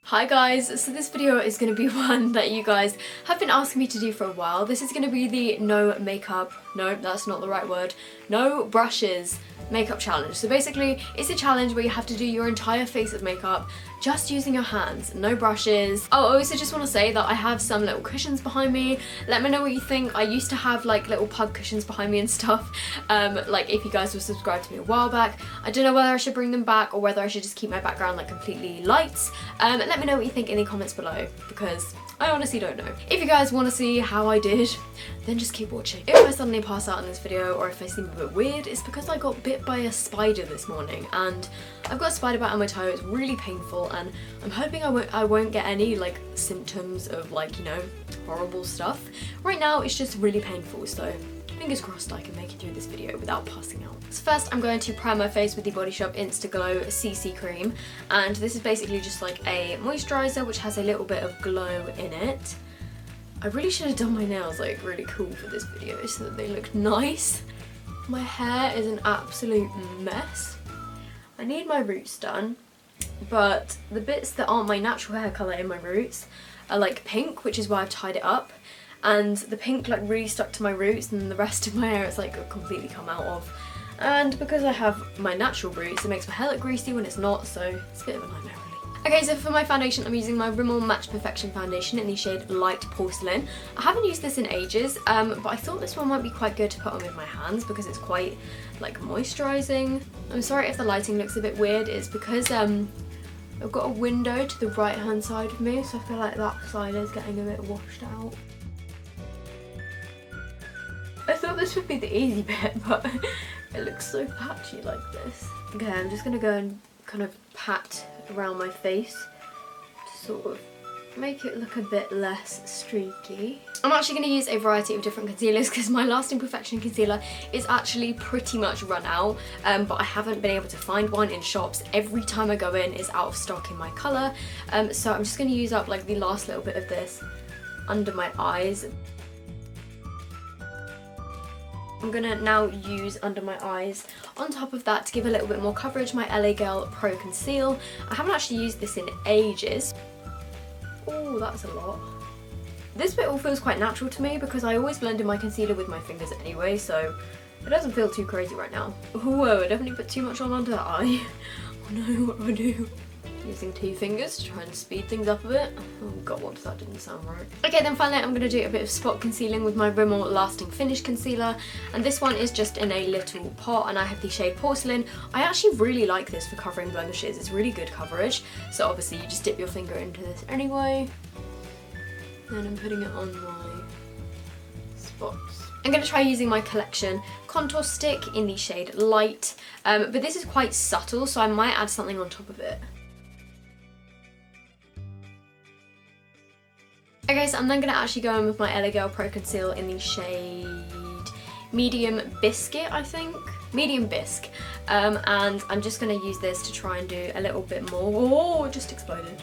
Hi guys, so this video is going to be one that you guys have been asking me to do for a while. This is going to be the no makeup, no that's not the right word, no brushes makeup challenge. So basically it's a challenge where you have to do your entire face of makeup just using your hands, no brushes. Oh, I also just want to say that I have some little cushions behind me. Let me know what you think. I used to have like little pug cushions behind me and stuff, like if you guys were subscribed to me a while back. I don't know whether I should bring them back or whether I should just keep my background like completely light. Let me know what you think in the comments below because I honestly don't know. If you guys want to see how I did, then just keep watching. If I suddenly pass out in this video or if I seem a bit weird, it's because I got bit by a spider this morning and I've got a spider bite on my toe. It's really painful and I'm hoping I won't get any like symptoms of like, you know, horrible stuff. Right now it's just really painful, so fingers crossed I can make it through this video without passing out. So first I'm going to prime my face with the Body Shop Instaglow CC cream, and this is basically just like a moisturiser which has a little bit of glow in it. I really should have done my nails like really cool for this video so that they look nice. My hair is an absolute mess. I need my roots done, but the bits that aren't my natural hair colour in my roots are like pink, which is why I've tied it up. And the pink like really stuck to my roots and the rest of my hair it's like completely come out of. And because I have my natural roots it makes my hair look greasy when it's not, so it's a bit of a nightmare really. Okay, so for my foundation I'm using my Rimmel Match Perfection foundation in the shade Light Porcelain. I haven't used this in ages, but I thought this one might be quite good to put on with my hands because it's quite like moisturising. I'm sorry if the lighting looks a bit weird, it's because I've got a window to the right hand side of me, so I feel like that side is getting a bit washed out. I thought this would be the easy bit, but it looks so patchy like this. Okay, I'm just gonna go and kind of pat around my face to sort of make it look a bit less streaky. I'm actually going to use a variety of different concealers because my Lasting Perfection concealer is actually pretty much run out, but I haven't been able to find one in shops. Every time I go in it's out of stock in my colour, so I'm just going to use up like the last little bit of this under my eyes. I'm gonna now use under my eyes on top of that to give a little bit more coverage my LA Girl Pro Conceal. I haven't actually used this in ages. Oh, that's a lot. This bit all feels quite natural to me because I always blend in my concealer with my fingers anyway, so it doesn't feel too crazy right now. Whoa, I definitely put too much on under that eye. Oh no, what do I do? Using two fingers to try and speed things up a bit. Oh god, what, that didn't sound right. Okay, then finally I'm going to do a bit of spot concealing with my Rimmel Lasting Finish Concealer, and this one is just in a little pot and I have the shade Porcelain. I actually really like this for covering blemishes, it's really good coverage, so obviously you just dip your finger into this anyway. Then I'm putting it on my spots. I'm going to try using my Collection contour stick in the shade Light, but this is quite subtle so I might add something on top of it. Okay, so I'm then going to actually go in with my LA Girl Pro Conceal in the shade Medium Biscuit, I think? Medium Bisque. And I'm just going to use this to try and do a little bit more. Oh, it just exploded.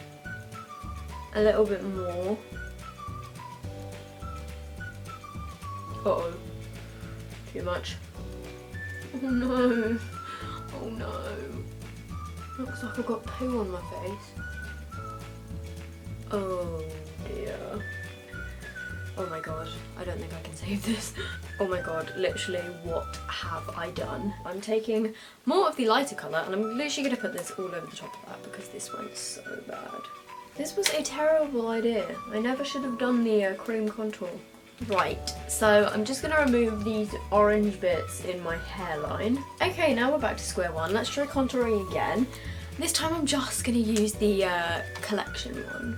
A little bit more. Uh-oh. Too much. Oh no. Oh no. Looks like I've got poo on my face. Oh dear. Oh my god, I don't think I can save this. Oh my god, literally what have I done? I'm taking more of the lighter colour and I'm literally going to put this all over the top of that because this went so bad. This was a terrible idea. I never should have done the cream contour. Right, so I'm just going to remove these orange bits in my hairline. Okay, now we're back to square one. Let's try contouring again. This time I'm just going to use the Collection one.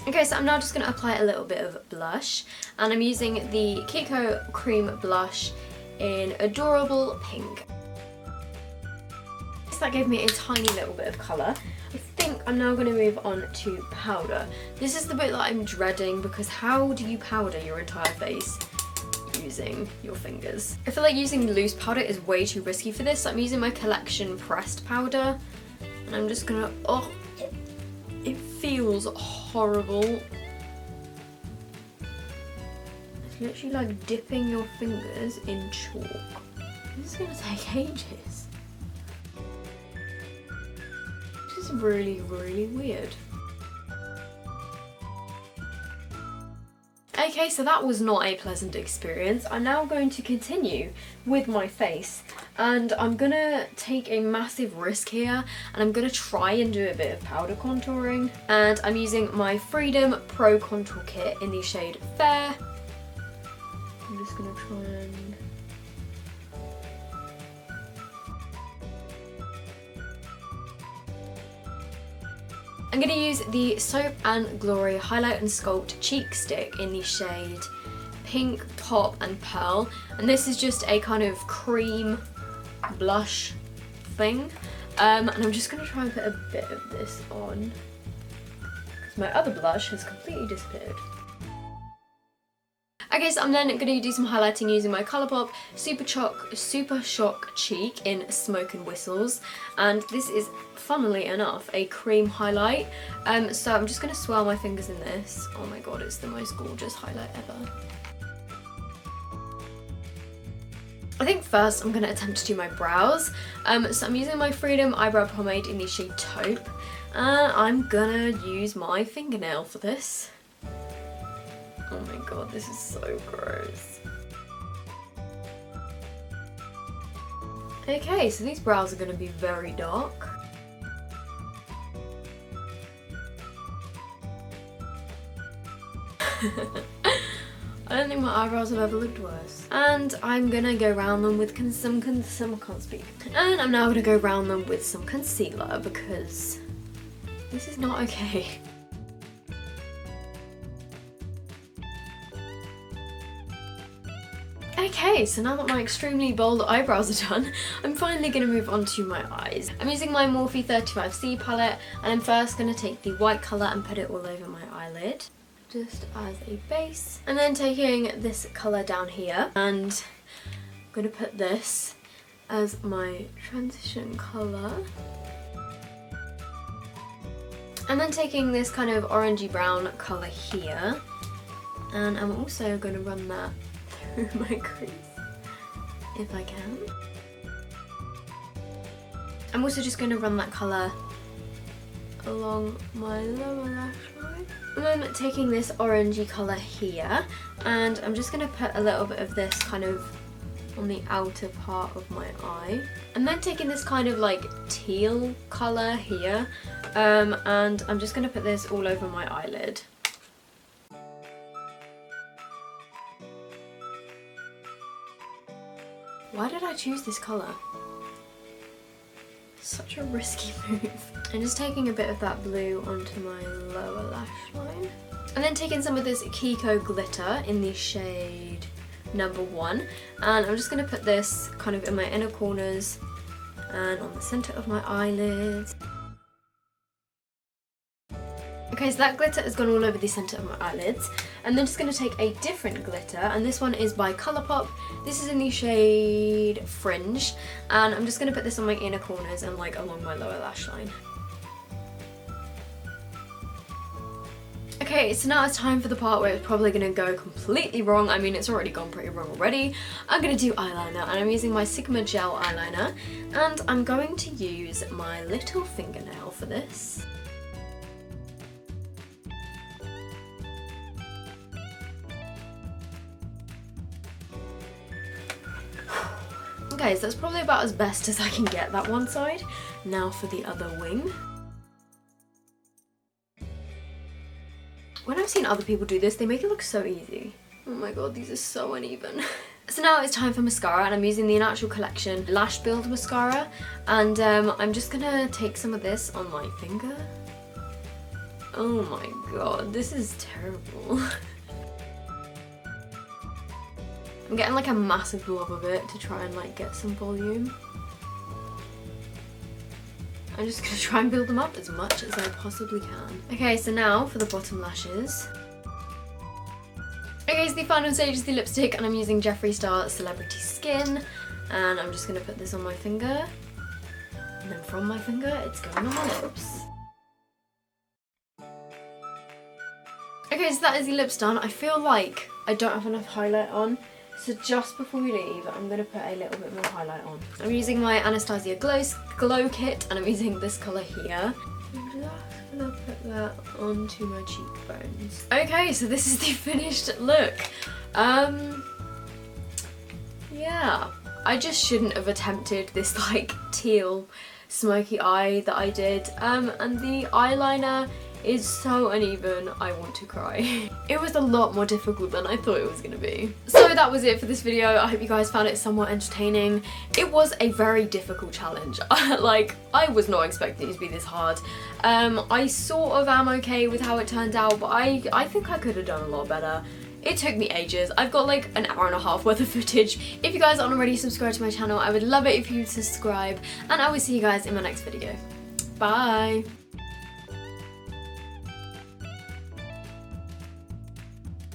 Okay, so I'm now just going to apply a little bit of blush, and I'm using the Kiko Cream Blush in Adorable Pink. So that gave me a tiny little bit of colour. I think I'm now going to move on to powder. This is the bit that I'm dreading because how do you powder your entire face using your fingers? I feel like using loose powder is way too risky for this, so I'm using my Collection pressed powder, and I'm just going to, oh, it feels horrible. It's literally like dipping your fingers in chalk. This is going to take ages. is really, really weird. Okay, so that was not a pleasant experience. I'm now going to continue with my face, and I'm gonna take a massive risk here, and I'm gonna try and do a bit of powder contouring. And I'm using my Freedom Pro Contour Kit in the shade Fair. I'm just gonna try and... I'm going to use the Soap and Glory Highlight and Sculpt Cheek Stick in the shade Pink, Pop and Pearl. And this is just a kind of cream blush thing. And I'm just going to try and put a bit of this on, because my other blush has completely disappeared. Okay, so I'm then going to do some highlighting using my Colourpop Super Shock Cheek in Smoke and Whistles, and this is, funnily enough, a cream highlight. So I'm just going to swirl my fingers in this. Oh my god, it's the most gorgeous highlight ever. I think first I'm going to attempt to do my brows. So I'm using my Freedom Eyebrow Pomade in the shade Taupe, and I'm going to use my fingernail for this. Oh my god, this is so gross. Okay, so these brows are going to be very dark. I don't think my eyebrows have ever looked worse. And I'm going to go around them with some, I can't speak. And I'm now going to go around them with some concealer, because this is not okay. Okay, so now that my extremely bold eyebrows are done, I'm finally going to move on to my eyes. I'm using my Morphe 35C palette, and I'm first going to take the white colour and put it all over my eyelid, just as a base. And then taking this colour down here, and I'm going to put this as my transition colour. And then taking this kind of orangey brown colour here, and I'm also going to run that through my crease, if I can. I'm also just going to run that colour along my lower lash line. And then taking this orangey colour here, and I'm just going to put a little bit of this kind of on the outer part of my eye. And then taking this kind of like teal colour here, and I'm just going to put this all over my eyelid. Why did I choose this colour? Such a risky move. I'm just taking a bit of that blue onto my lower lash line. And then taking some of this Kiko glitter in the shade number 1. And I'm just going to put this kind of in my inner corners and on the centre of my eyelids. Okay, so that glitter has gone all over the centre of my eyelids. And then just going to take a different glitter, and this one is by Colourpop. This is in the shade Fringe, and I'm just going to put this on my inner corners and like along my lower lash line. Okay, so now it's time for the part where it's probably going to go completely wrong. I mean, it's already gone pretty wrong already. I'm going to do eyeliner, and I'm using my Sigma Gel eyeliner, and I'm going to use my little fingernail for this. Okay, so that's probably about as best as I can get that one side. Now for the other wing. When I've seen other people do this, they make it look so easy. Oh my god, these are so uneven. So now it's time for mascara, and I'm using the Natural Collection Lash Build Mascara, and I'm just gonna take some of this on my finger. Oh my god, this is terrible. I'm getting like a massive blob of it to try and like get some volume. I'm just gonna try and build them up as much as I possibly can. Okay, so now for the bottom lashes. Okay, so the final stage is the lipstick, and I'm using Jeffree Star Celebrity Skin, and I'm just gonna put this on my finger, and then from my finger it's going on my lips. Okay, so that is the lips done. I feel like I don't have enough highlight on, so just before we leave, I'm going to put a little bit more highlight on. I'm using my Anastasia Glow Kit, and I'm using this colour here. I'm just gonna put that onto my cheekbones. Okay, so this is the finished look. Yeah, I just shouldn't have attempted this like teal smoky eye that I did, and the eyeliner is so uneven, I want to cry. It was a lot more difficult than I thought it was gonna be. So that was it for this video. I hope you guys found it somewhat entertaining. It was a very difficult challenge. Like, I was not expecting it to be this hard. I sort of am okay with how it turned out, but I think I could have done a lot better. It took me ages. I've got like an hour and a half worth of footage. If you guys aren't already subscribed to my channel, I would love it if you subscribe, and I will see you guys in my next video. Bye!